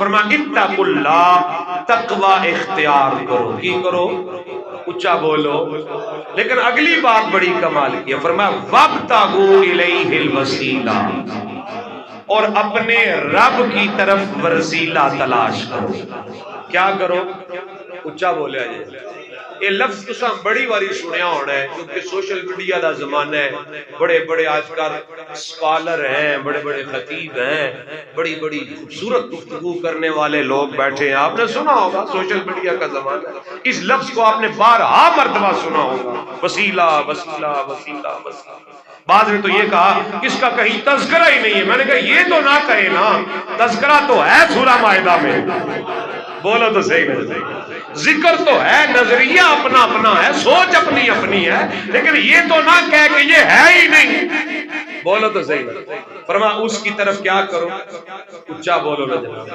فرمایا اتقوا اللہ، تقوی اختیار کرو. کی کرو؟ اچھا بولو. لیکن اگلی بات بڑی کمال کی ہے، فرمایا وابتغوا الیہ الوسیلہ، اور اپنے رب کی طرف وسیلہ تلاش کرو. کیا کرو؟ اچھا بولیا جی. یہ لفظ تساں بڑی باری سنیا ہونا ہے، کیونکہ سوشل میڈیا دا زمانہ ہے. بڑے بڑے آج کل اسکالر ہیں، بڑے بڑے خطیب ہیں، بڑی بڑی خوبصورت گفتگو کرنے والے لوگ بیٹھے ہیں. آپ نے سنا ہوگا، سوشل میڈیا کا زمانہ ہے. اس لفظ کو آپ نے بارہا مرتبہ سنا ہوگا، وسیلہ وسیلہ وسیلہ وسیلہ. بعض نے تو یہ کہا اس کا کہیں تذکرہ ہی نہیں ہے. میں نے کہا یہ تو نہ کہے نا، تذکرہ تو ہے سورہ مائدہ میں. بولو تو صحیح ہے. ذکر تو ہے، نظریہ اپنا اپنا ہے، سوچ اپنی اپنی ہے، لیکن یہ تو نہ کہے کہ یہ ہے ہی نہیں. بولو تو صحیح ہے. فرمایا اس کی طرف کیا کرو؟ اچھا بولو نا جناب.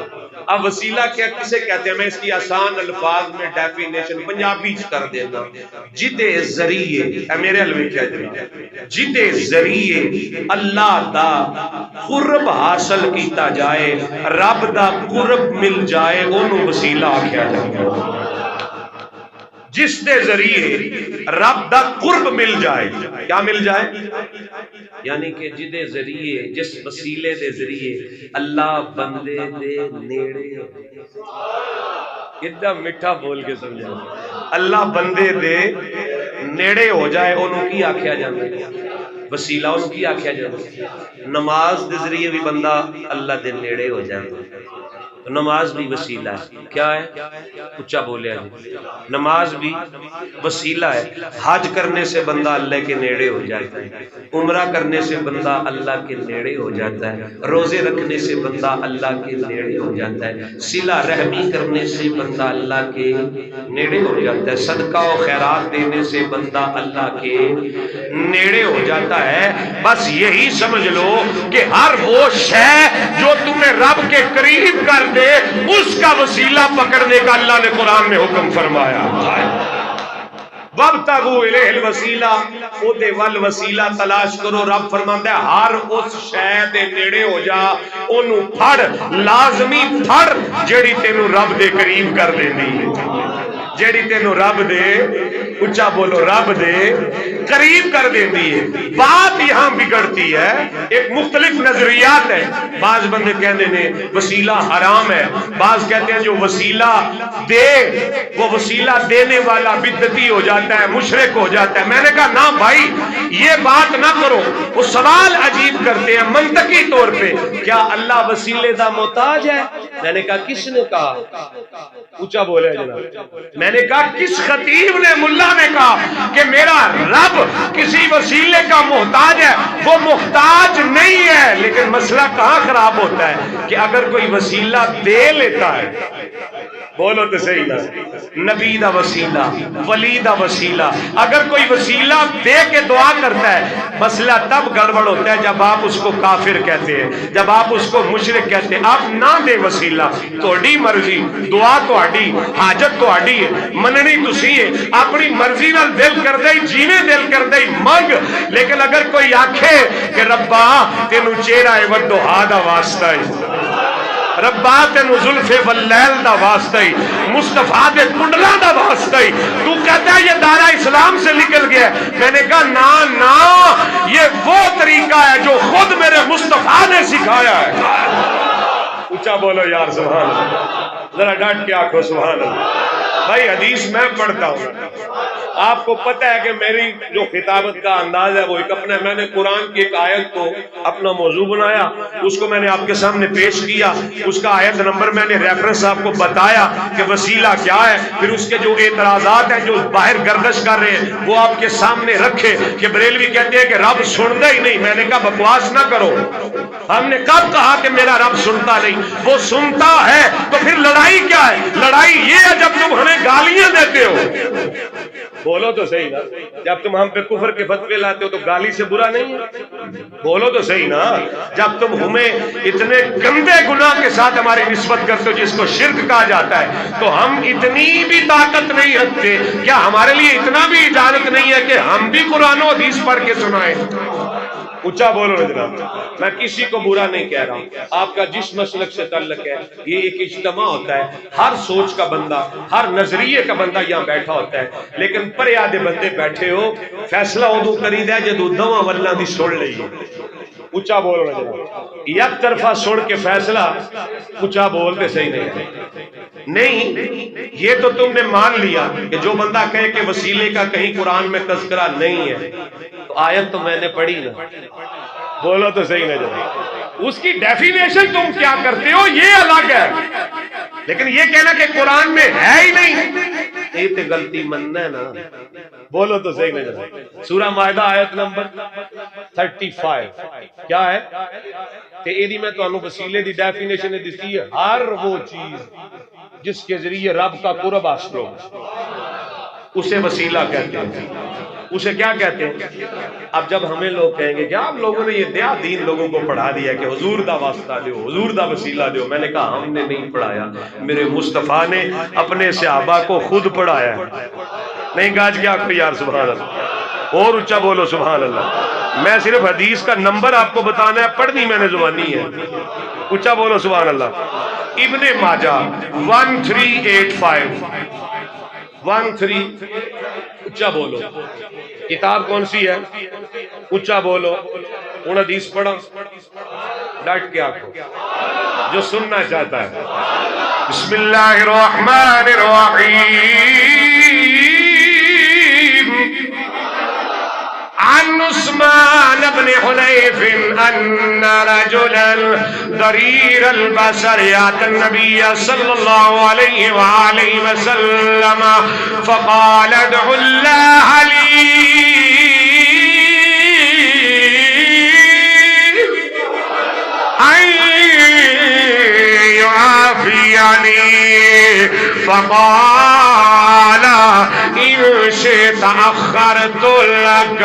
اب وسیلہ کیا کسے کہتے ہیں؟ میں اس کی آسان الفاظ میں ڈیفینیشن پنجابی کر دیتا. جدے ذریعے، میرے علم کیا جناب، جدے ذریعے اللہ دا قرب حاصل کیتا جائے، رب دا قرب مل جائے، انہوں وسیلہ آکھیا جائے. جس دے ذریعے رب دا قرب مل جائے. کیا مل جائے؟ یعنی کہ جدے ذریعے، جس وسیلے دے ذریعے اللہ بندے دے نیڑے. اتنا میٹھا بول کے سمجھا. اللہ بندے دے نیڑے ہو جائے، انہوں کی آکھیا جاندے؟ وسیلہ. انہوں کی آکھیا جاندے؟ نماز دے ذریعے بھی بندہ اللہ دے نیڑے ہو جائے. نماز بھی وسیلہ ہے. کیا ہے؟ اچھا بولے جی. نماز بھی وسیلہ ہے. حج کرنے سے بندہ اللہ کے نیڑے ہو جاتا ہے، عمرہ کرنے سے بندہ اللہ کے نیڑے ہو جاتا ہے، روزے رکھنے سے بندہ اللہ کے نیڑے ہو جاتا ہے، صلہ رحمی کرنے سے بندہ اللہ کے نیڑے ہو جاتا ہے، صدقہ و خیرات دینے سے بندہ اللہ کے نیڑے ہو جاتا ہے. بس یہی سمجھ لو کہ ہر وہ شے جو تمہیں رب کے قریب کر دے، اس کا وسیلہ پکڑنے کا اللہ نے قرآن میں حکم فرمایا. وابتغوا الیہ الوسیلہ، او دے ول وسیلہ تلاش کرو. رب فرماندا ہے ہر اس شے دے نیڑے ہو جا، اونوں پھڑ، لازمی پھڑ جیڑی تینوں رب دے قریب کر دینی ہے، جیڑی تینوں رب دے، اچھا بولو، رب دے قریب کر دیتی ہے. بات یہاں بگڑتی ہے. ایک مختلف نظریات ہے. بعض بندے کہتے ہیں وسیلہ حرام ہے، بعض کہتے ہیں جو وسیلہ دے وہ وسیلہ دینے والا بدعتی ہو جاتا ہے، مشرک ہو جاتا ہے. میں نے کہا نہ بھائی یہ بات نہ کرو. وہ سوال عجیب کرتے ہیں منطقی طور پہ، کیا اللہ وسیلے دا محتاج ہے؟ میں نے کہا کس نے کہا؟ اونچا بولے جناب. میں نے کہا کس خطیب نے، ملا نے کہا کہ میرا رب کسی وسیلے کا محتاج ہے؟ وہ محتاج نہیں ہے. لیکن مسئلہ کہاں خراب ہوتا ہے کہ اگر کوئی وسیلہ دے لیتا ہے، بولو تو صحیح نا، نبی دا وسیلہ، ولی دا وسیلہ، اگر کوئی وسیلہ دے کے دعا کرتا ہے، مسئلہ تب گڑبڑ ہوتا ہے جب آپ اس کو کافر کہتے ہیں، جب آپ اس کو مشرک کہتے ہیں. آپ نہ دے وسیلہ، تہاڈی مرضی، دعا تہاڈی، حاجت تہاڈی ہے، مننی تسی ہے، اپنی مرضی نال دل کردے ہی جیویں دل کردے ہی منگ. لیکن اگر کوئی آکھے کہ ربا تینوں چہرہ والضحیٰ دا واسطہ ہے، ربا تینو زلف واللیل دا واسطہ ہی، مصطفیٰ دے کنڈلا دا واسطہ ہی، تو کہتا ہے یہ دارہ اسلام سے نکل گیا. میں نے کہا نا نا، یہ وہ طریقہ ہے جو خود میرے مصطفیٰ نے سکھایا ہے. اونچا بولو یار سبحان اللہ، ذرا ڈانٹ کے آنکھو سبحان اللہ. بھائی حدیث میں پڑھتا ہوں، آپ کو پتہ ہے کہ میری جو خطابت کا انداز ہے وہ ایک اپنا، میں نے قرآن کی ایک آیت کو اپنا موضوع بنایا، اس کو میں نے آپ کے سامنے پیش کیا، اس کا آیت نمبر میں نے ریفرنس آپ کو بتایا کہ وسیلہ کیا ہے، پھر اس کے جو اعتراضات ہیں جو باہر گردش کر رہے ہیں وہ آپ کے سامنے رکھے. کہ بریلوی کہتے ہیں کہ رب سنتا ہی نہیں. میں نے کہا بکواس نہ کرو، ہم نے کب کہا کہ میرا رب سنتا نہیں؟ وہ سنتا ہے. تو پھر لڑائی کیا ہے؟ لڑائی یہ ہے جب تم ہمیں گالیاں دیتے ہو. بولو تو صحیح نا، جب تم ہم پہ کفر کے فتوے لاتے ہو تو گالی سے برا نہیں ہے؟ بولو تو صحیح نا. جب تم ہمیں اتنے گندے گناہ کے ساتھ ہماری نسبت کرتے ہو جس کو شرک کہا جاتا ہے، تو ہم اتنی بھی طاقت نہیں رکھتے، کیا ہمارے لیے اتنا بھی اجازت نہیں ہے کہ ہم بھی قرآن و حدیث پڑھ کے سنائیں؟ اونچا بولو جناب. میں کسی کو برا نہیں کہہ رہا ہوں، آپ کا جس مسلک سے تعلق ہے، یہ ایک اجتماع ہوتا ہے، ہر سوچ کا بندہ، ہر نظریے کا بندہ یہاں بیٹھا ہوتا ہے، لیکن پر آدھے بندے بیٹھے ہو، فیصلہ ادو کری دے جدو دواں والوں دی سن لئی، اچھا بول رہے ہیں، یک طرفہ سن کے فیصلہ اچھا بول دے صحیح نہیں، یہ تو تم نے مان لیا کہ جو بندہ کہے کہ وسیلے کا کہیں قرآن میں تذکرہ نہیں ہے، تو آیت تو میں نے پڑھی نا، بولو تو صحیح نہیں جائے، اس کی ڈیفینیشن تم کیا کرتے ہو یہ الگ ہے، لیکن یہ کہنا کہ قرآن میں ہے ہی نہیں، یہ تو غلطی مننا ہے نا، بولو تو صحیح نہیں جائے۔ سورہ مائدہ آیت نمبر 35 کیا ہے کہ ایدی میں تو انہوں وسیلے دی ڈیفینیشن دیتی ہے، ہر وہ چیز جس کے ذریعے رب کا قرب حاصل ہو اسے وسیلہ کہتے ہیں، اسے کیا کہتے ہیں؟ اب جب ہمیں لوگ کہیں گے کہ آپ لوگوں نے یہ دیا دین لوگوں کو پڑھا دیا کہ حضور دا واسطہ دیو، حضور دا وسیلہ دیو، میں نے کہا ہم نے نہیں پڑھایا، میرے مصطفیٰ نے اپنے صحابہ کو خود پڑھایا ہے، نہیں کہا کیا کوئی یار سبحان اللہ، اور اچھا بولو سبحان اللہ، میں صرف حدیث کا نمبر آپ کو بتانا ہے، پڑھنی میں نے زبانی ہے، اچھا بولو سبحان اللہ۔ ابن ماجہ 1385 اچھا بولو، کتاب کون سی ہے؟ اچھا بولو، ان حدیث پڑھا ڈٹ کے آنکھو جو سننا چاہتا ہے۔ بسم اللہ الرحمن الرحیم، عن عثمان بن حنیف ان رجلا ضریر البصر اتى النبي صلی اللہ علیہ وآلہ وسلم فقال ادعو اللہ لی ان يعافيني فقال إن شئت أخرت لك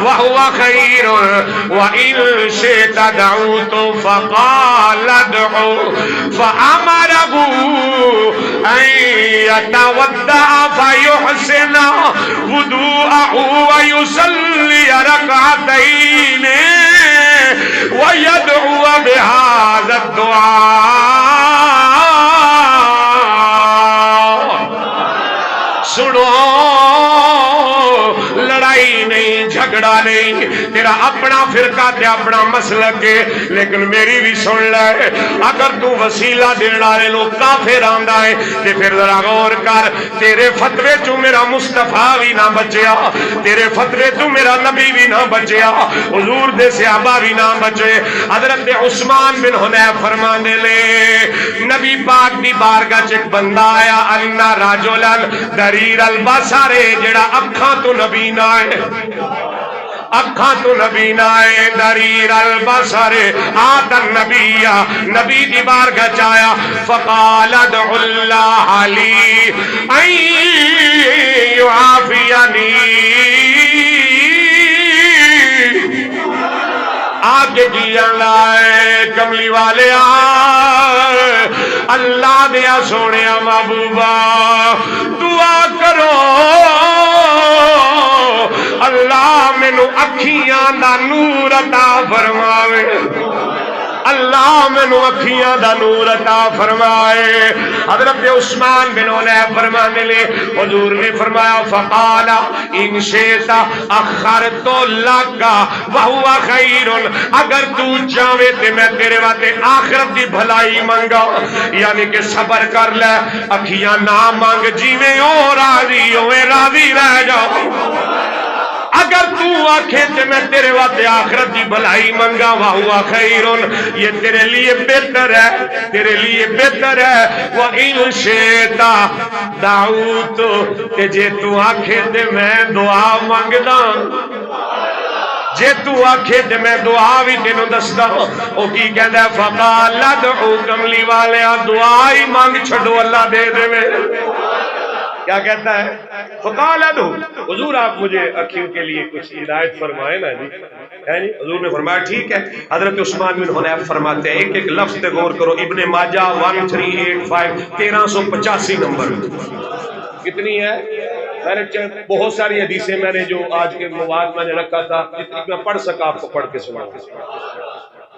وهو خير وإن شئت دعوت فقال ادعو فأمره أن يتودع فيحسن وضوءه ويصلي ركعتين ويدعو بهذا الدعاء۔ سنو، لڑائی نہیں، جھگڑا نہیں، تیرا اپنا فرقہ تے اپنا مسلک ہے، لیکن میری بھی سن لے، اگر تو وسیلہ دینا ہے لوگ کافر آندا ہے تے پھر ذرا غور کر، تیرے فتوے چو میرا مصطفیٰ بھی نہ بچیا، تیرے فتوے چو میرا نبی بھی نہ بچیا، حضور دے صحابہ بھی نہ بچے۔ حضرت عثمان بن حنیف فرمانے لے نبی پاک دی بارگاہ چ ایک بندہ آیا، ان رجلا ضریر البصر، جڑا اکھاں تو نبی نہ ہے، اکھاں تو نبی نہ ہے، ضریر البصر آت النبی، نبی دی بارگاہ چایا، فقال ادعو اللہ لی ان یعافینی، آگے جیان لائے کملی والے اللہ دیا سونے محبوبہ دعا کرو، اللہ مینو اکھیاں دا نور عطا فرماوے، اللہ مینو اکھیاں دا نور عطا فرمائے۔ حضرت عثمان بن حنیف فرمانے لے حضور نے فرمایا فقال ان شئت اخرت لک وهو خیر، اگر تو چاہے تے میں تیرے واسطے آخرت دی بھلائی منگا، یعنی کہ صبر کر لے، اکھیاں نہ مانگ، جیویں او راضی ہوئے راضی رہ جاؤ، اگر تو آنکھیں تے میں تیرے واسطے آخرت دی بھلائی منگا، وَهُوَ خَيْرٌ، یہ تیرے لیے بہتر ہے، تیرے لیے بہتر ہے، وَإِنْ شِئْتَ دَعُوتُ، کہ جے تو آنکھیں تے میں دعا منگدا، جے تو آکھے تے میں دعا بھی تینوں دسدا، او کی کہندا ہے فقال ادعو، کملی والے دعا ہی مانگ چھڈو اللہ دے دے میں، کیا کہتا ہے فقال ادعو، حضور آپ مجھے اکھیوں کے لیے کچھ ہدایت فرمائے نا جی، ہے جی، حضور نے فرمایا ٹھیک ہے۔ حضرت عثمان بن حنیف فرماتے ہیں، ایک ایک لفظ پہ غور کرو، ابن ماجہ 1385 1385 نمبر کتنی ہے؟ میں نے بہت ساری حدیثیں میں نے جو آج کے مواد میں نے رکھا تھا، جتنی میں پڑھ سکا آپ کو پڑھ کے سناؤں۔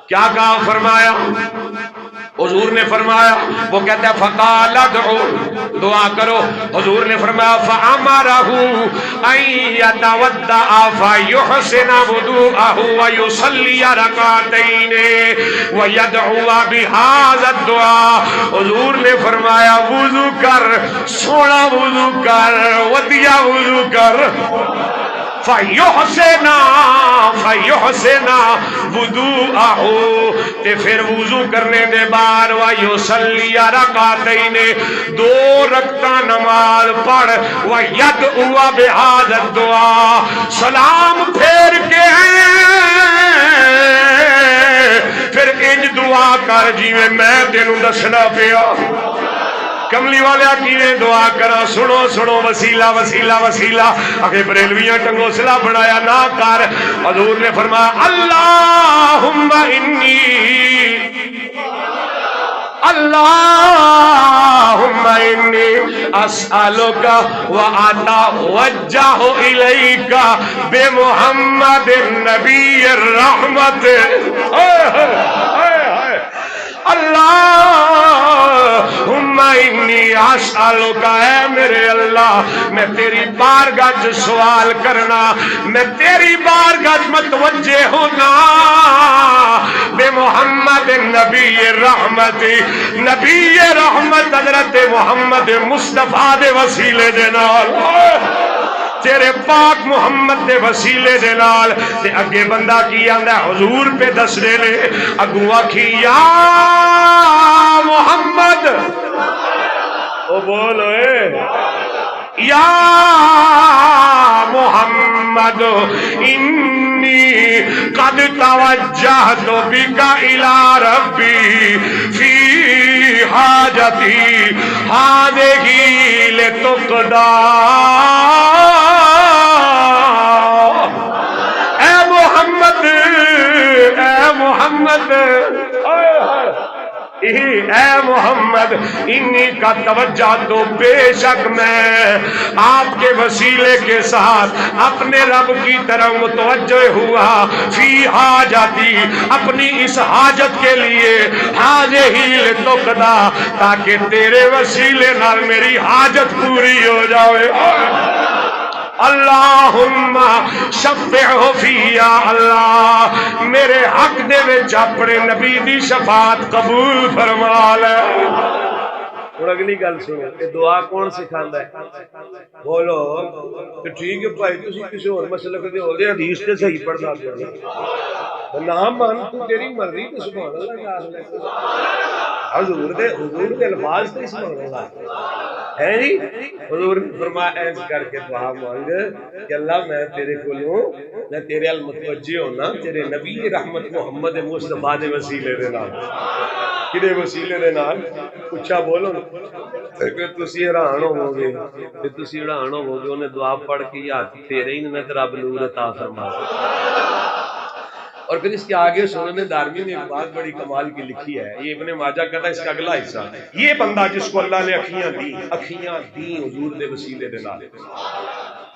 کیا کہا فرمایا؟ حضور نے فرمایا، وہ کہتا ہے فقال ادعو، دعا کرو۔ حضور نے فرمایا فامرہ ان یتودع فیحسن وضوءہ ویصلی رکعتین ویدعو بہذا الدعاء۔ حضور نے فرمایا وضو کر، سونا وضو کر، ودیا وضو کر، فیحسن وضوءہ، تے پھر وضو کرنے دے بعد ویصلی رکعتین، 2 رکعتاں نماز پڑھ، ویدعو بہذا الدعاء، سلام پھیر کے پھر انج دعا کر جویں میں تینوں دسنا پیا۔ کملی والیا کیویں دعا کرا، سنو سنو، وسیلہ وسیلہ وسیلہ، اگے بریلویاں ٹنگوسلا بنایا نہ کر۔ حضور نے فرمایا اللہم انی اسألک واتوجہ الیک بمحمد النبی الرحمت۔ اللہم انی اسألک، اے میرے اللہ میں تیری بارگاہ چ سوال کرنا، میں تیری بارگاہ چ متوجہ ہونا بے محمد نبی رحمت، نبی رحمت حضرت محمد مصطفیٰ دے وسیلے دے نال، تیرے پاک محمد دے وسیلے دے نال۔ تے اگے بندہ کی آندا ہے حضور پہ دس دے نے، اگوں آکھی یا محمد، او بولو یا محمد انی قد توجہت بک الی ربی فی حاجتی ہذہ لتقضی۔ اے محمد، اے محمد، اے محمد انی کا توجہ، تو بے شک میں آپ کے وسیلے کے ساتھ اپنے رب کی طرف متوجہ ہوا، فی حاجتی، اپنی اس حاجت کے لیے، حاجہ لتقضی، تاکہ تیرے وسیلے نال میری حاجت پوری ہو جائے۔ اللہم شفعہ فی، یا اللہ میرے حق دے وچ اپنے نبی دی شفاعت قبول فرما لے۔ اور اگلی گل سنو، یہ دعا کون سکھاندا ہے؟ بولو کہ ٹھیک ہے بھائی، تسی کسی اور مسلک دے ہو دے، حدیث تے صحیح پڑھدا پیا نہ مان، تو تیری مرضی، تو سبحان اللہ، حضور دے الفاظ تے سبحان اللہ ہے جی۔ حضور نے فرمایا ایس کر کے دعا مانگ کہ اللہ میں تیرے کولوں، میں تیرے ال متوجہ ہونا تیرے نبی رحمت محمد مصطفیٰ دے وسیلے دے نال۔ کدے وسیلے دے نال؟ اچھا بولو کہ تسی حیران ہوو گے، کہ تسی حیران ہوو گے، انہیں دعا پڑھ کے یا تیرے ہی نے رب نور عطا فرما۔ اور پھر اس کے آگے سنن دارمی نے ایک بات بڑی کمال کی لکھی ہے، یہ ابن ماجہ کہتا ہے اس کا اگلا حصہ، یہ بندہ جس کو اللہ نے اکھیاں دی حضور دے وسیلے دے نال۔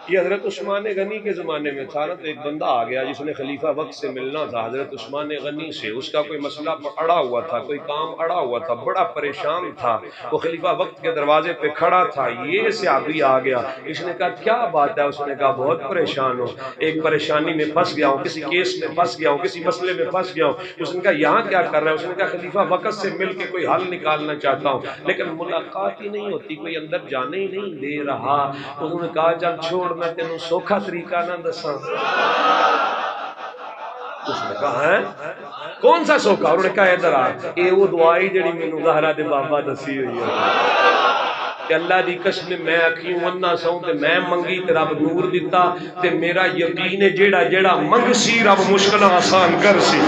یہ حضرت عثمان غنی کے زمانے میں تھا نا، تو ایک بندہ آ گیا جس نے خلیفہ وقت سے ملنا تھا حضرت عثمان غنی سے، اس کا کوئی مسئلہ اڑا ہوا تھا، کوئی کام اڑا ہوا تھا، بڑا پریشان تھا، وہ خلیفہ وقت کے دروازے پہ کھڑا تھا، یہ صحابی آ گیا، اس نے کہا کیا بات ہے؟ اس نے کہا بہت پریشان ہوں، ایک پریشانی میں پھنس گیا ہوں، کسی کیس میں پھنس گیا ہوں، کسی مسئلے میں پھنس گیا ہوں۔ اس نے کہا یہاں کیا کر رہا ہے؟ اس نے کہا خلیفہ وقت سے مل کے کوئی حل نکالنا چاہتا ہوں، لیکن ملاقات ہی نہیں ہوتی، کوئی اندر جانے ہی نہیں دے رہا۔ انہوں نے کہا چل چھوڑ، میں تینوں سوکھا طریقہ نہ دساں۔ اس نے کہا ہے کون سا سوکھا؟ انہوں نے کہا ادھر آ، اے وہ دعائی جڑی مینوں زہرا دے بابا دسی ہوئی ہے کہ اللہ دی قسم میں اکھیوں وننا سوں تے میں منگی تے رب نور دیتا، تے میرا یقین ہے جیڑا جیڑا منگ سی رب مشکل آسان کر سی۔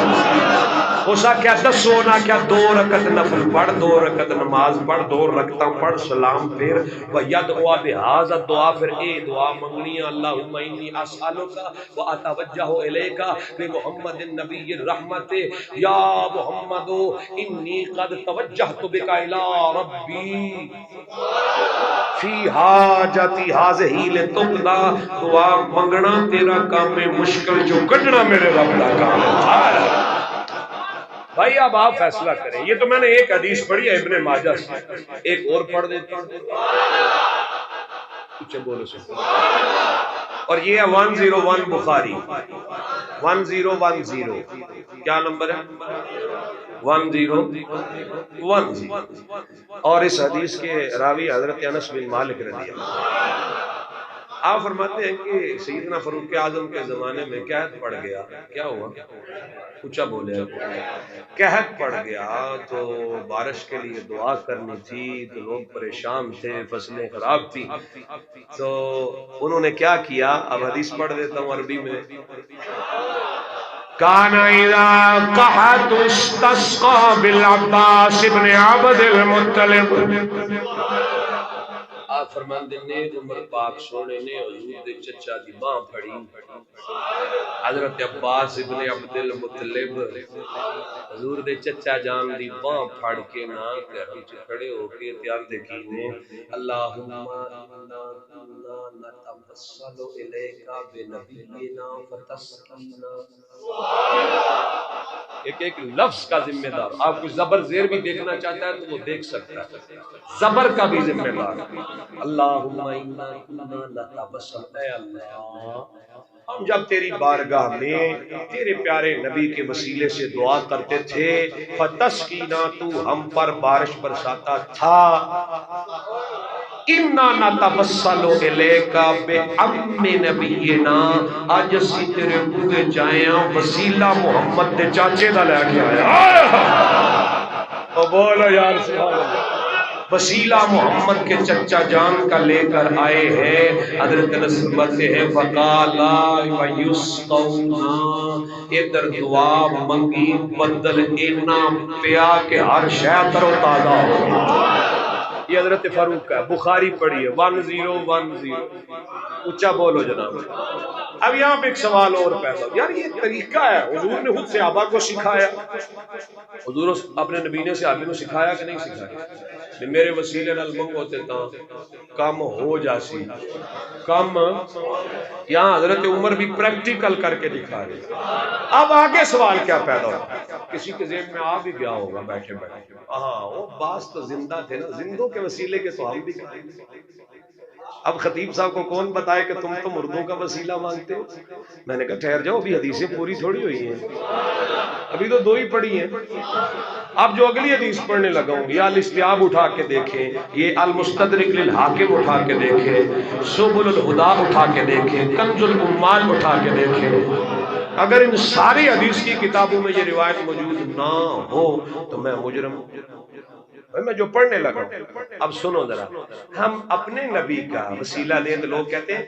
اس کیا دسو نہ کیا 2 رکعت نفل پڑھ، 2 رکعت نماز پڑھ، 2 رکعتاں پڑھ، سلام پھر وَيَدْعُوا بِهَذَا الدُّعَاء، پھر اے دعا منگنی اللہم انی اسألک واتوجہ الیک بمحمد النبی الرحمت، یا محمد انی قد توجہت بک الی ربی فی حاجتی ہذہ لتقضی۔ دعا منگنا تیرا کام ہے، مشکل جو کڈنا میرے رب دا کام ہے۔ بھائی اب آپ فیصلہ کریں. یہ تو میں نے ایک حدیث پڑھی ہے ابن ماجہ سے، ایک اور پڑھ دیتا ہوں. کچھ بولو سن. اور یہ ہے 101 بخاری، 1010. کیا نمبر ہے؟ 1010. اور اس حدیث کے راوی حضرت انس بن مالک رضی اللہ. آپ فرماتے ہیں کہ سیدنا فاروق اعظم کے زمانے میں قحط پڑ گیا. کیا ہوا؟ اونچا بولے. قحط پڑ گیا تو بارش کے لیے دعا کرنی تھی، تو لوگ پریشان تھے، فصلیں خراب تھی. تو انہوں نے کیا کیا؟ اب حدیث پڑھ دیتا ہوں عربی میں. کان اذا قحط استسقى بالعباس بن عبد المطلب. آپ فرماندے نے عمر پاک سونے نے حضور دے چچا دی باں پھڑی. حضرت عباس ابن عبد المطلب حضور دے چچا جان دی باں پھڑ کے نا گھرم چ کھڑے ہو کے تیار دیکھی نے اللہم انا كنا نتوسل الیک بنبینا فتسقینا. ایک ایک لفظ کا ذمہ دار. آپ کچھ زبر زیر بھی دیکھنا چاہتا ہے تو وہ دیکھ سکتا ہے، زبر کا بھی ذمہ دار. اللہم انا كنا نتوسل، اے اللہ ہم جب تیری بارگاہ میں تیرے پیارے نبی کے وسیلے سے دعا کرتے تھے، فتسقینا تو ہم پر بارش برساتا تھا. اِنَّا نَتَوَسَّلُ إِلَيْكَ بِعَمِّ نَبِيِّنَا، آج اسی تیرے بوئے جائیں وسیلہ محمد دے چاچے دا لے کے آیا. او بولو یار سبحان اللہ. وسیلہ محمد کے چچا جان کا لے کر آئے ہیں. حضرت انس فرماتے ہیں فقالا ویسقونا، ادھر دعا منگی بدل اینا پیا کہ ہر شے تر و تازہ ہو. یہ حضرت فاروق کا بخاری پڑھی ہے 1010. اونچا بولو جناب. اب یہاں پہ ایک سوال اور پیدا ہو، یار یہ طریقہ ہے حضور نے خود صحابہ کو سکھایا، حضور اپنے نبی نے صحابہ کو سکھایا کہ نہیں سکھایا؟ میرے وسیلے نال منگوتے تا کام ہو جاسی کام. یہاں حضرت عمر بھی پریکٹیکل کر کے دکھا رہے. اب آگے سوال کیا پیدا ہو؟ کسی کے ذہن میں آ بھی گیا ہوگا بیٹھے بیٹھے، ہاں وہ باس تو زندہ تھے نا، زندوں کے وسیلے کے تو ہم بھی کریں. اب خطیب صاحب کو کون بتائے کہ تم تو مردوں کا وسیلہ مانگتے ہو؟ میں نے کہا ٹھہر جاؤ، ابھی حدیثیں پوری تھوڑی ہوئی ہیں، ابھی تو 2 ہی پڑھی ہیں. اب جو اگلی حدیث پڑھنے لگا ہوں، یہ الاستیاب اٹھا کے دیکھیں، یہ المستدرک للحاکم اٹھا کے دیکھیں، سبل الہدا اٹھا کے دیکھیں، کنز الامال اٹھا کے دیکھیں. اگر ان ساری حدیث کی کتابوں میں یہ روایت موجود نہ ہو تو میں مجرم ہوں. میں جو پڑھنے لگا ہوں. اب سنو ذرا، ہم اپنے نبی کا وسیلہ دیں تو لوگ کہتے ہیں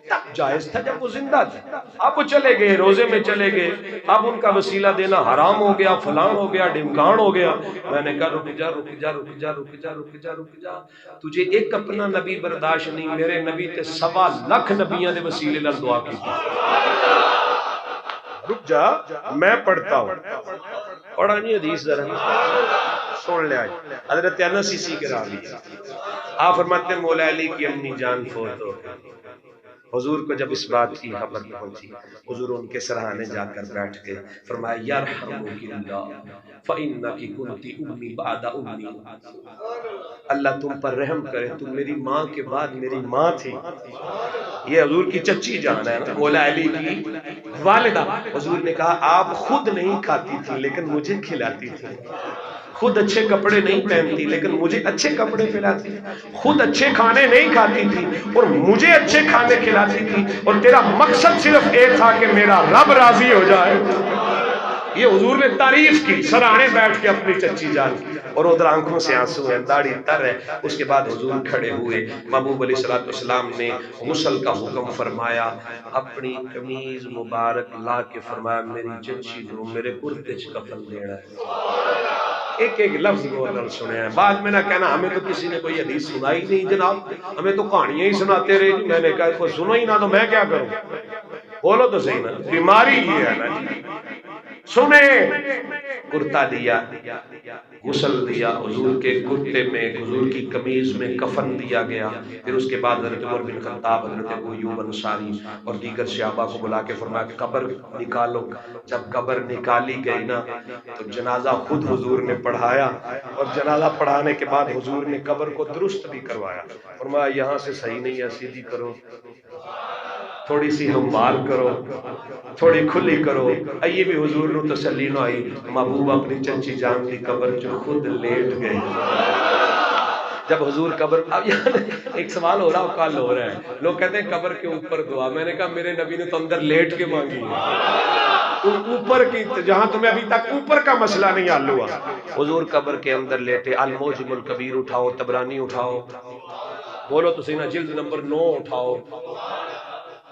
تب جائز تھا جب وہ زندہ تھے، اب وہ چلے گئے روزے میں چلے گئے، اب ان کا وسیلہ دینا حرام ہو گیا، فلان ہو گیا، ڈمکان ہو گیا. میں نے کہا رک جا رک جا رک جا رک جا رک جا رک جا. تجھے ایک اپنا نبی برداشت نہیں، میرے نبی تے 1.25 لاکھ نبیاں دے وسیلے نال دعا کی. رک جا میں پڑھتا ہوں. پڑھا نہیں حدیث ذرا سن لے. آج حضرت انس اسی کے راوی آپ فرماتے ہیں مولا علی کی امی جان فوت ہو گئی. حضور کو جب اس بات کی خبر پہنچی، حضور ان کے سرہانے جا کر بیٹھ گئے. فرمایا یرحمک اللہ فإنک کنت امی بعد امی، اللہ تم پر رحم کرے، تم میری ماں کے بعد میری ماں تھی. یہ حضور کی چچی جان ہے مولا علی کی والدہ. حضور نے کہا آپ خود نہیں کھاتی تھی لیکن مجھے کھلاتی تھی، خود اچھے کپڑے نہیں پہنتی لیکن مجھے اچھے کپڑے پہناتی، خود اچھے کھانے نہیں کھاتی تھی اور مجھے اچھے کھانے کھلاتی تھی، اور تیرا مقصد صرف ایک تھا کہ میرا رب راضی ہو جائے. یہ حضور نے تعریف کی سرانے بیٹھ کے اپنی چچی جان کی، اور ادھر آنکھوں سے آنسو ہیں، داڑھی تر ہے. اس کے بعد حضور کھڑے ہوئے، محبوب علیہ السلام نے غسل کا حکم فرمایا، اپنی قمیض مبارک لا کے فرمایا میری چچی کو میرے کرتے چ کفن دینا ہے. ایک ایک لفظ گورنر سنے ہیں. بعد میں نہ کہنا ہمیں تو کسی نے کوئی حدیث سنائی نہیں جناب، ہمیں تو کہانیاں ہی سناتے رہے. میں نے کہا کوئی سنو ہی نہ تو میں کیا کروں؟ بولو تو صحیح نا، بیماری یہ ہے نا. سنے کرتا دیا غسل دیا، حضور کے کرتے میں، حضور کی قمیض میں کفن دیا گیا. پھر اس کے بعد حضرت عمر بن خطاب، حضرت ابو ایوب انصاری اور دیگر صحابہ کو بلا کے فرمایا کہ قبر نکالو. جب قبر نکالی گئی نا تو جنازہ خود حضور نے پڑھایا، اور جنازہ پڑھانے کے بعد حضور نے قبر کو درست بھی کروایا. فرمایا یہاں سے صحیح نہیں ہے، سیدھی کرو، تھوڑی سی ہموار کرو، تھوڑی کھلی کرو. یہ بھی حضور نو تسلی نہ آئی. محبوب اپنی چچی جان کی قبر جو خود لیٹ گئے. جب حضور قبر، اب یہاں ایک سوال ہو رہا ہے، کال ہو رہا ہے، لوگ کہتے ہیں قبر کے اوپر دعا. میں نے کہا میرے نبی نے تو اندر لیٹ کے مانگی ہے، اوپر کی جہاں تمہیں ابھی تک اوپر کا مسئلہ نہیں حل ہوا. حضور قبر کے اندر لیٹے. الموجم الکبیر اٹھاؤ، طبرانی اٹھاؤ، بولو تو صحیح نا، جلد نمبر 9 اٹھاؤ.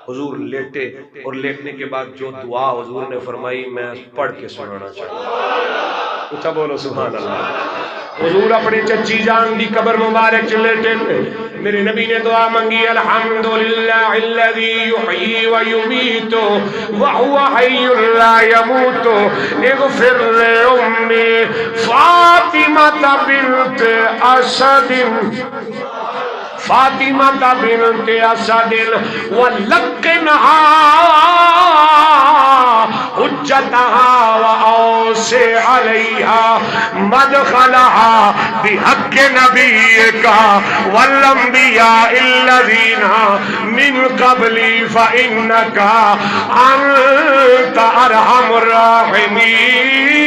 حضور لیٹے، اور لیٹنے کے بعد جو دعا حضور نے فرمائی میں پڑھ کے سنانا چاہتا. اچھا بولو سبحان اللہ. حضور اپنی چچی جان دی قبر مبارک لیٹے، میرے نبی نے دعا منگی، الحمدللہ الذی یحیی و یمیت وہو حی لا یموت اغفر لأمی فاطمہ بنت اسد، فاطمہ بنت اسد ولقنہا حجتہا واوسع علیہا مدخلہا بحق نبیکا والانبیاء الذین من قبلی فإنکا انت ارحم الراحمین.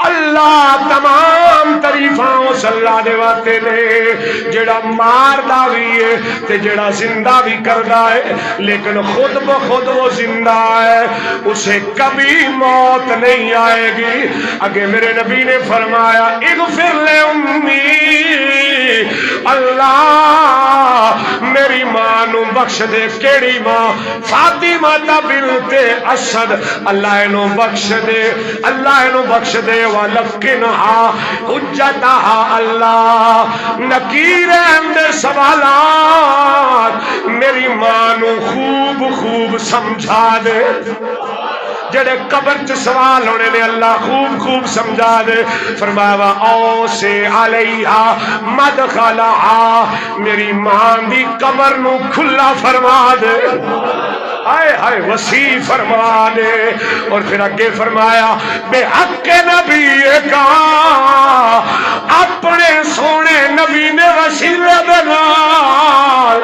اللہ تمام تعریفاں صلاح دے واسطے نے، جڑا ماردا بھی ہے تے جڑا زندہ بھی کردا ہے، لیکن خود بخود وہ زندہ ہے، اسے کبھی موت نہیں آئے گی. آگے میرے نبی نے فرمایا اغفر لے امی، اللہ میری ماں نو بخش دے. کیڑی ماں؟ فاطمہ بنت اسد. اللہ نو بخش دے، اللہ نو بخش دے. وَلَقِنْهَا حُجَّتَهَا. اللہ نکیر اندے سوالات میری ماں نو خوب خوب سمجھا دے. جڑے قبر چ سوال ہونے نے اللہ خوب خوب سمجھا دے. فرمایا اوسع علیہا مدخلہا، میری ماں دی قبر نو کھلا فرما دے، ہائے ہائے وسیع فرما دے. اور پھر اگے فرمایا بے حق نبی کا، اپنے سونے نبی نے وسیلے دے نال.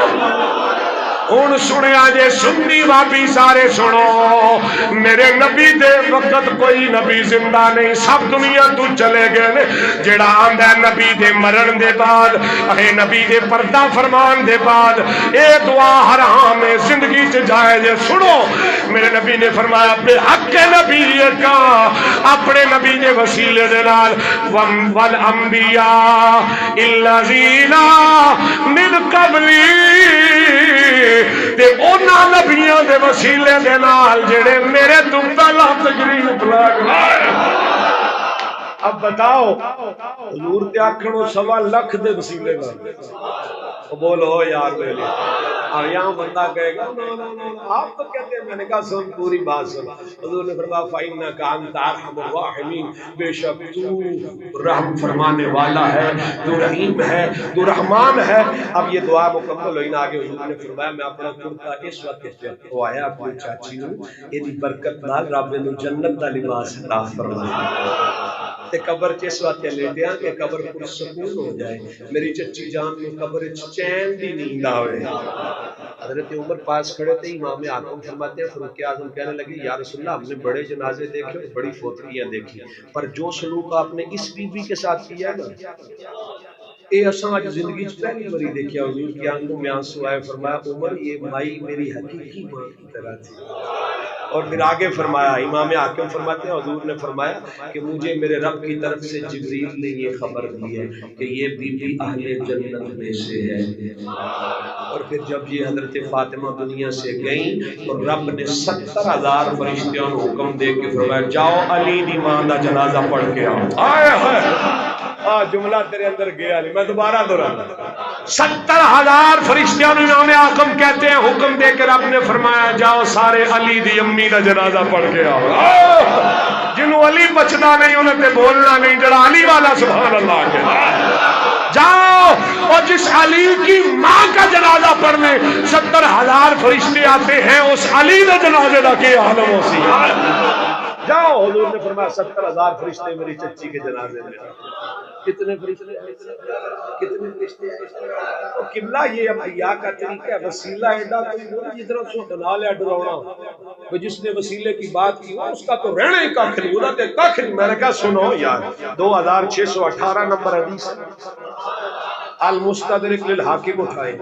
ہن سنیا جے سنی وابی سارے سنو، میرے نبی دے وقت کوئی نبی زندہ نہیں، سب دنیا تو چلے گئے نے. جڑا آندا ہے نبی دے مرن دے بعد، اے نبی دے پردہ فرمان دے بعد اے دعا حرام ہے، زندگی چ جائز ہے. سنو میرے نبی نے فرمایا بے حق نبی کا، اپنے نبی دے وسیلے دے نال. والانبیاء الذین من قبلی، تے اونا نبیوں دے وسیلے دے نال جڑے میرے تو پہلا تجریب لائے. اب بتاؤ حضور تے آکھنو 1.25 لاکھ دے وسیلے نال، بولو یار میرے. اور یہاں بندہ کہے گا آپ تو کہتے ہیں، میں نے کہا سن پوری بات سن. حضور نے فرمایا فَإِنَّكَ أَنْتَ أَرْحَمُ الرَّاحِمِينَ، بے شک تو رحم فرمانے والا ہے، تو رحیم ہے، تو رحمان ہے. اب یہ دعا مکمل ہوئی نا. آگے حضور نے فرمایا میں اپنا کرتا اس وقت وہ آیا اپنی چاچی نو، یہ برکت نال رب نو جنت دا لباس عطا فرمایا. تے قبر چ اس وقت لیٹیا کہ قبر پر سکون ہو جائے. میری چچی جان نو قبر چ چین دی نیند آوے. حضرت عمر پاس کھڑے تھے، امام اعظم فرماتے ہیں فاروق اعظم کہنے لگے یا رسول اللہ ہم نے بڑے جنازے دیکھے، بڑی فوتگیاں دیکھی، پر جو سلوک آپ نے اس بی بی کے ساتھ کیا نا، اے اساں اج زندگی چ پہلی باری دیکھا. حضور کی آنکھوں میں آنسو آئے. فرمایا عمر یہ مائی میری حقیقی ماں کی طرح تھی. اور پھر آگے فرمایا، امام حاکم فرماتے ہیں حضور نے فرمایا کہ مجھے میرے رب کی طرف سے جبریل نے یہ خبر دی ہے کہ یہ بی بی اہل جنت میں سے ہے. اور پھر جب یہ حضرت فاطمہ دنیا سے گئیں تو رب نے 70,000 فرشتیوں کو حکم دے کے فرمایا جاؤ علی دی ماں دا جنازہ پڑھ کے آؤ. آئے ہائے جملہ تیرے اندر گیا علی. میں دوبارہ دہرانا 70,000 فرشتیاں امام اعظم کہتے ہیں حکم دے کے رب نے فرمایا جاؤ سارے علی دی امی دا جنازہ پڑھ کے آؤ. جنہوں علی بچنا نہیں انہیں تے بولنا نہیں, جڑا علی والا سبحان اللہ کے جاؤ. اور جس علی کی ماں کا جنازہ پڑھنے 70,000 فرشتے آتے ہیں, اس علی دا جنازے دا کیا عالم ہو سی. جاؤ, حضور نے فرمایا 70,000 فرشتے میری چچی کے جنازے میں. کتنے فرشتے کتنے فرشتے ہیں. قبلہ یہ انبیاء کا طریقہ ہے. وسیلہ ایڈا کوئی نہیں جس طرح سو بنا لیا ڈراؤنا, جس نے وسیلے کی بات کی اس کا تو رہنا ہی کاکھ نہیں, انہوں نے کاکھ نہیں. میں نے کہا سنو یار, 2618 نمبر حدیث المستدرک للحاکم اٹھائے,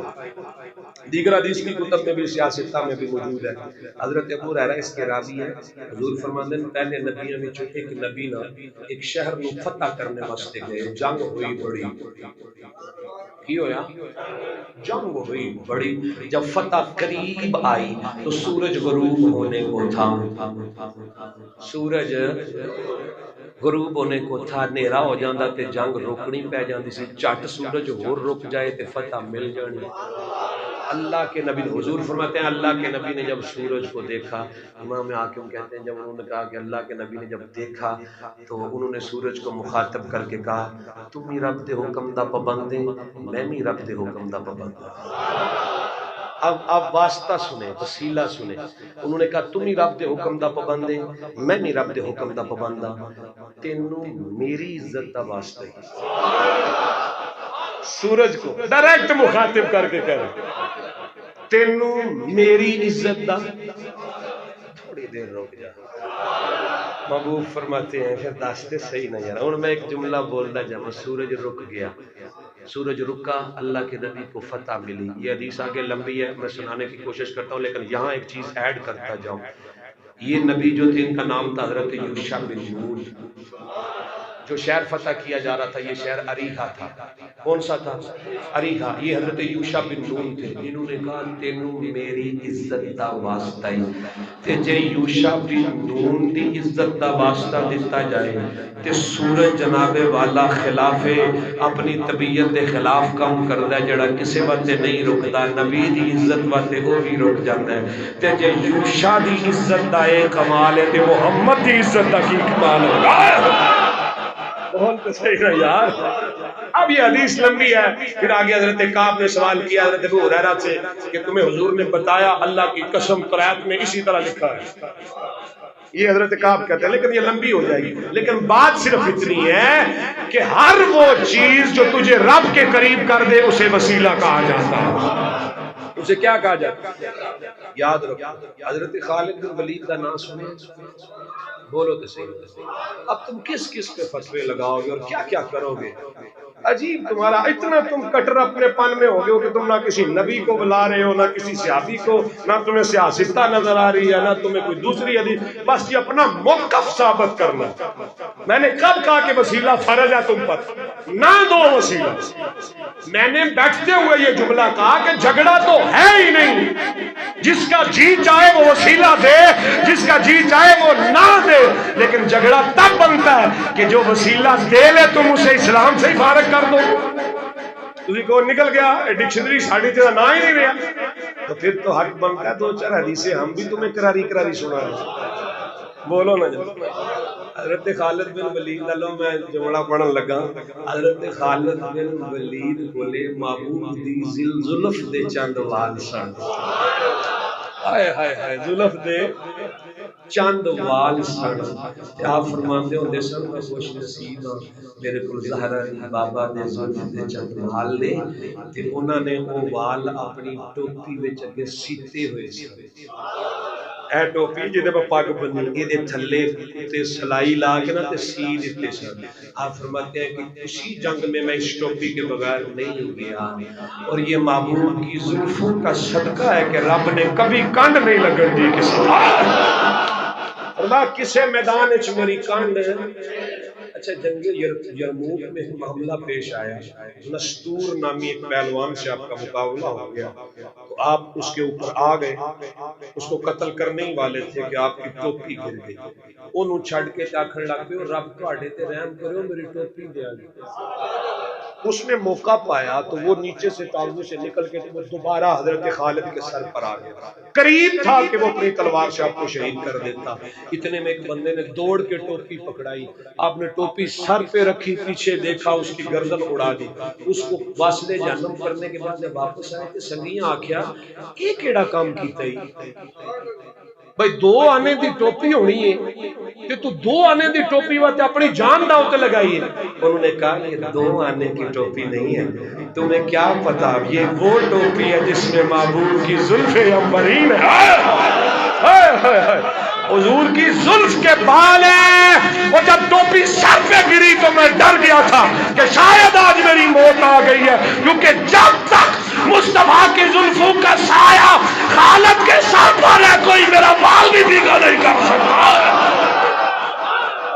دیگر حدیث کی کتب میں بھی سیاستہ میں بھی موجود ہے. حضرت ابو ہریرہ اس کے راوی ہیں. حضور فرماندے ہیں پہلے نبیوں میں ایک نبی نا ایک شہر نو فتح کرنے واسطے گئے. جنگ ہوئی بڑی, کی ہویا جنگ ہوئی بڑی. جب فتح قریب آئی تو سورج غروب ہونے کو تھا. سورج غروب ہونے کو تھا, نیرا ہو جاندہ تے جنگ روکنی پہ جاندی سی. چٹ سورج اور رک جائے تے فتح مل جانی. اللہ کے نبی, حضور فرماتے ہیں اللہ کے نبی نے جب سورج کو دیکھا, امام حاکم کہتے ہیں جب انہوں نے کہا کہ اللہ کے نبی نے جب دیکھا تو انہوں نے سورج کو مخاطب کر کے کہا تم ہی رب دے حکم دا پابند ہے, میں بھی رب دے حکم دا پابند ہوں. اب واسطہ سنیں, وسیلہ سنیں. انہوں نے کہا تم ہی رب دے حکم دا پابند ہے, میں بھی رب دے حکم دا پابند ہوں. تینوں میری عزت دا واسطہ ہے. سورج کو ڈائریکٹ مخاطب کر کے کہہ تینوں میری عزت دا. تھوڑی دیر رک جا. محبوب فرماتے ہیں پھر داستے صحیح نہ یار. اور میں ایک جملہ بولتا جاؤں, سورج رک گیا, سورج رکا, اللہ کے نبی کو فتح ملی. یہ حدیث آگے لمبی ہے, میں سنانے کی کوشش کرتا ہوں, لیکن یہاں ایک چیز ایڈ کرتا جاؤں. یہ نبی جو تھے ان کا نام تھا حضرت یوشع بن نون. جو شہر فتح کیا جا رہا تھا یہ شہر اریحا تھا. کون سا تھا؟ اریحا. یہ حضرت یوشع بن نون تھے. انہوں نے کہا تینوں میری عزت دا واسطہ ہی, تے جے یوشع بن نون دی عزت دا واسطہ دیتا جائے تے سورج جناب والا خلاف اپنی طبیعت دے خلاف کام کردا ہے, جڑا کسے واسطے نہیں رکدا. نبی دی عزت واسطے وہ بھی رک جاندا ہے. تے جے یوشع دی عزت دا اے کمال ہے تے محمد دی عزت دا کی کمال ہے. بہت صحیح ہے یار. اب یہ حدیث لمبی ہے. پھر آگے حضرت کعب نے سوال کیا حضرت ابو ہریرہ سے کہ تمہیں حضور نے بتایا اللہ کی قسم قرآن میں اسی طرح لکھا ہے. یہ حضرت کعب کہتے ہیں, لیکن یہ لمبی ہو جائے گی. لیکن بات صرف اتنی ہے کہ ہر وہ چیز جو تجھے رب کے قریب کر دے اسے وسیلہ کہا جاتا ہے. اسے کیا کہا جاتا ہے؟ یاد رکھو. حضرت خالد بن ولید کا نام سنے, بولو تو صحیح. اب تم کس کس پہ فتوے لگاؤ گے اور کیا کیا کرو گے؟ عجیب تمہارا اتنا تم کٹر اپنے پن میں ہو گئے ہو کہ تم نہ کسی نبی کو بلا رہے ہو, نہ کسی صحابی کو, نہ تمہیں سیاستہ نظر آ رہی ہے, نہ تمہیں کوئی دوسری حدیث. بس یہ اپنا موقف ثابت کرنا. میں نے کب کہا کہ وسیلہ فرض ہے تم پر؟ نہ دو وسیلہ. میں نے بیٹھتے ہوئے یہ جملہ کہا کہ جھگڑا تو ہے ہی نہیں. جس کا جی چاہے وہ وسیلہ دے, جس کا جی چاہے وہ نہ دے, لیکن جھگڑا تب بنتا ہے کہ جو وسیلہ دے لے تم اسے اسلام سے ہی فارغ کر دو. تجھے کو نکل گیا ڈکشنری ساڑھی تیرا نہ ہی نہیں رہا, تو پھر تو حق بنتا ہے دو چار حدیثیں ہم بھی تمہیں کراری کراری سنا رہے. بولو نا جب. حضرت خالد بن ولید لو میں جملہ پڑھن لگا. حضرت خالد بن ولید بولے محبوب دی زلف دے چند وال سن. ہائے ہائے ہائے, زلف دے چند وال سن. آپ فرماندے ہوندے سن میں خوش نصیب ہاں میرے کو زہرا بابا نے زلف دے چند وال لے تے انہاں نے وہ وال اپنی ٹوپی وچ اگے سیتے ہوئے سن. اے ٹوپی جدے پہ پاک بنی یہ تھلے تے سلائی لا کے نا تے سی دیتے سن. آپ فرماتے ہیں کہ کسی جنگ میں میں اس ٹوپی کے بغیر نہیں گیا, اور یہ محبوب کی زلفوں کا صدقہ ہے کہ رب نے کبھی کانڈ نہیں لگن دی کسی. اللہ کسے میدان وچ میری کانڈ. اچھا جنگ یرموک میں معاملہ پیش آیا, نستور نامی ایک پہلوان سے آپ کا مقابلہ ہو گیا, تو آپ اس کے اوپر آ گئے, اس کو قتل کرنے ہی والے تھے کہ آپ کی ٹوپی گر گئی. انہوں چھڑ کے آکھن لگ پے رب تواڈے تے رحم کرو میری ٹوپی دے. اس نے موقع پایا تو وہ نیچے سے تاغو سے نکل کے وہ دوبارہ حضرت خالد کے سر پر آ گیا، قریب تھا کہ وہ اپنی تلوار سے آپ کو شہید کر دیتا۔ اتنے میں ایک بندے نے دوڑ کے ٹوپی پکڑائی، آپ نے ٹوپی سر پہ رکھی، پیچھے دیکھا، اس کی گردن اڑا دی۔ اس کو واسطے جہنم کرنے کے بعد جب واپس آئے کہ سنگیاں آکھیا یہ کیڑا کام کیتا ہی بھائی، دو آنے دی ٹوپی ہونی ہے کہ تو دو آنے دی ٹوپی واسطے اپنی جان داؤ تے لگائی ہے۔ انہوں نے کہا یہ دو آنے کی ٹوپی نہیں ہے، تمہیں کیا پتا یہ وہ ٹوپی ہے جس میں محبوب کی زلف عنبرین ہے، حضور کی زلف کے بال ہیں۔ اور جب ٹوپی سر پہ گری تو میں ڈر گیا تھا کہ شاید آج میری موت آ گئی ہے، کیونکہ جب تک مصطفیٰ کی زلفوں کا سایہ خالد کے سر پر ہے کوئی میرا بال بھی بھیگا نہیں کر سکتا۔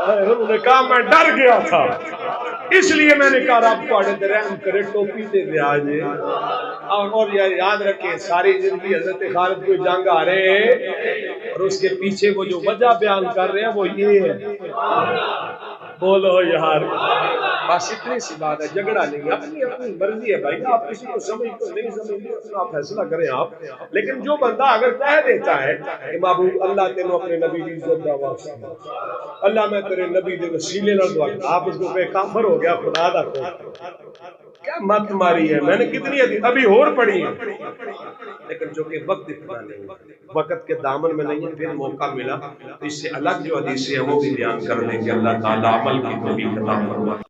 انہوں نے کہا میں ڈر گیا تھا، اس لیے میں نے کہا رب کو رحم کرے ٹوپی تے دے آجے۔ اور یاد رکھیں ساری زندگی حضرت خالد کو جنگ آ رہے ہیں اور اس کے پیچھے وہ جو وجہ بیان کر رہے ہیں وہ یہ ہے، بولو یار، بس اتنی سی بات ہے، جھگڑا نہیں، اپنی اپنی مرضی ہے بھائی، آپ کسی کو سمجھ تو نہیں سمجھتے اپنا فیصلہ کریں آپ، لیکن جو بندہ اگر کہہ دیتا ہے کہ محبوب اللہ تینوں اپنے نبی کی عزت دا واسطہ، اللہ میں تیرے نبی دے وسیلے نال دعا، آپ اس کو بے کافر ہو گیا، خدا دا کیا مت ماری ہے، میں نے کتنی ابھی اور پڑھی ہے، لیکن جو کہ وقت اتنا نہیں، وقت کے دامن میں نہیں ہے، پھر موقع ملا تو اس سے الگ جو حدیثیں ہیں وہ بھی بیان کر لیں گے۔ اللہ تعالیٰ عمل کی توفیق عطا فرمائے۔